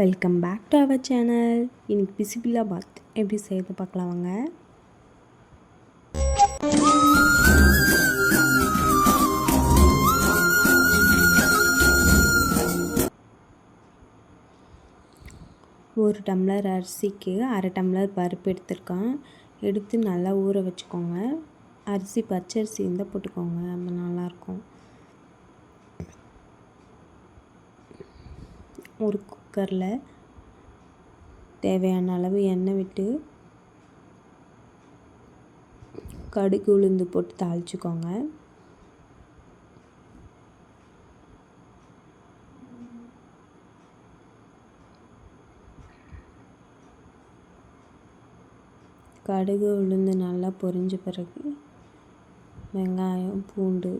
Welcome back to our channel. இன்னைக்கு பிசிபிலாபாத் எப்படி செய்யறது பார்க்கலாம் வாங்க. ஒரு டம்ளர் அரிசிக்கு அரை டம்ளர் பருப்பு எடுத்துருக்கேன். எடுத்து நல்லா ஊற வச்சுக்கோங்க. அரிசி பச்சரிசி இருந்தால் போட்டுக்கோங்க, ரொம்ப நல்லாயிருக்கும். ஒரு குக்கரில் தேவையான அளவு எண்ணெய் விட்டு கடுகு உளுந்து போட்டு தாளிச்சுக்கோங்க. கடுகு உளுந்து நல்லா பொரிஞ்ச பிறகு வெங்காயம் பூண்டு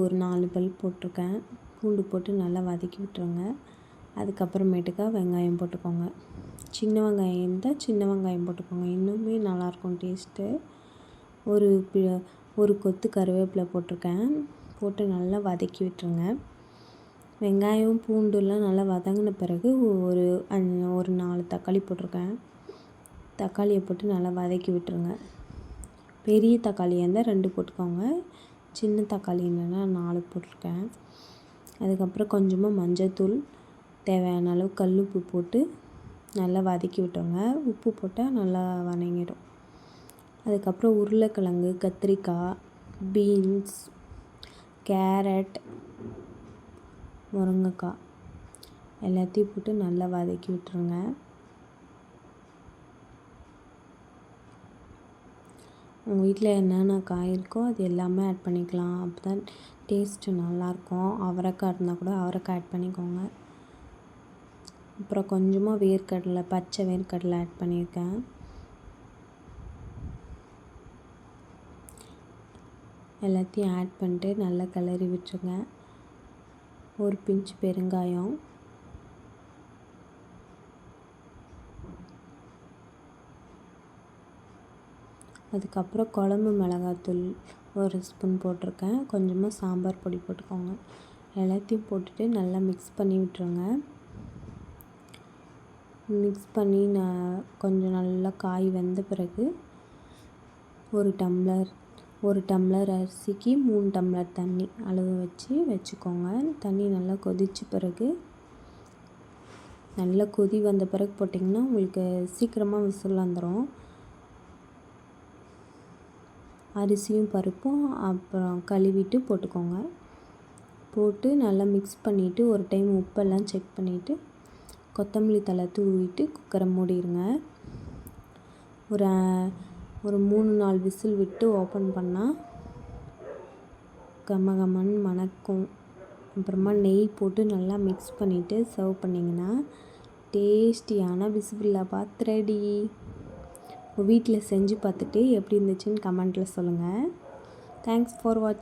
ஒரு 4 பல் போட்டிருக்கேன். பூண்டு போட்டு நல்லா வதக்கி விட்டுருங்க. அதுக்கப்புறமேட்டுக்கா வெங்காயம் போட்டுக்கோங்க. சின்ன வெங்காயம் இருந்தால் சின்ன வெங்காயம் போட்டுக்கோங்க, இன்னுமே நல்லாயிருக்கும் டேஸ்ட்டு. ஒரு கொத்து கருவேப்பிலை போட்டிருக்கேன். போட்டு நல்லா வதக்கி விட்டுருங்க. வெங்காயம் பூண்டுலாம் நல்லா வதங்கின பிறகு ஒரு 4 தக்காளி போட்டிருக்கேன். தக்காளியை போட்டு நல்லா வதக்கி விட்டுருங்க. பெரிய தக்காளியாக இருந்தால் 2 போட்டுக்கோங்க, சின்ன தக்காளி இல்லைன்னா 4 போட்டிருக்கேன். அதுக்கப்புறம் கொஞ்சமாக மஞ்சள்தூள், தேவையான அளவு கல் உப்பு போட்டு நல்லா வதக்கி விட்டுருங்க. உப்பு போட்டால் நல்லா வதங்கிடும். அதுக்கப்புறம் உருளைக்கிழங்கு, கத்திரிக்காய், பீன்ஸ், கேரட், முருங்கைக்காய் எல்லாத்தையும் போட்டு நல்லா வதக்கி விட்டுருங்க. உங்கள் வீட்டில் என்னென்ன காய் இருக்கோ அது எல்லாமே ஆட் பண்ணிக்கலாம், அப்போ தான் டேஸ்ட்டு நல்லாயிருக்கும். அவரைக்காய் இருந்தால் கூட அவரைக்காய் ஆட் பண்ணிக்கோங்க. அப்புறம் கொஞ்சமாக வேர்க்கடலை, பச்சை வேர்க்கடலை ஆட் பண்ணியிருக்கேன். எல்லாத்தையும் ஆட் பண்ணிட்டு நல்லா கிளறி விட்டுருங்க. ஒரு பிஞ்ச் பெருங்காயம், அதுக்கப்புறம் குழம்பு மிளகாத்தூள் ஒரு ஸ்பூன் போட்டிருக்கேன். கொஞ்சமாக சாம்பார் பொடி போட்டுக்கோங்க. எல்லாத்தையும் போட்டுட்டு நல்லா மிக்ஸ் பண்ணி விட்டுருங்க. மிக்ஸ் பண்ணி கொஞ்சம் நல்லா காய் வெந்த பிறகு ஒரு டம்ளர் அரிசிக்கு 3 டம்ளர் தண்ணி அளவு வச்சுக்கோங்க. தண்ணி நல்லா கொதித்த பிறகு, நல்லா கொதி வந்த பிறகு போட்டிங்கன்னா உங்களுக்கு சீக்கிரமாக விசில் வந்துடும். அரிசியும் பருப்பும் அப்புறம் கழுவிட்டு போட்டுக்கோங்க. போட்டு நல்லா மிக்ஸ் பண்ணிவிட்டு ஒரு டைம் உப்பெல்லாம் செக் பண்ணிவிட்டு கொத்தமல்லி தழை தூவிட்டு குக்கரை மூடிடுங்க. ஒரு 3-4 விசில் விட்டு ஓப்பன் பண்ணால் கமகமன்னு மணக்கும். அப்புறமா நெய் போட்டு நல்லா மிக்ஸ் பண்ணிவிட்டு சர்வ் பண்ணிங்கன்னா டேஸ்டியான பிசிபிலாபாத் ரெடி. வீட்டில் செஞ்சு பார்த்துட்டு எப்படி இருந்துச்சுன்னு கமெண்ட்டில் சொல்லுங்கள். தேங்க்ஸ் ஃபார் வாட்சிங்.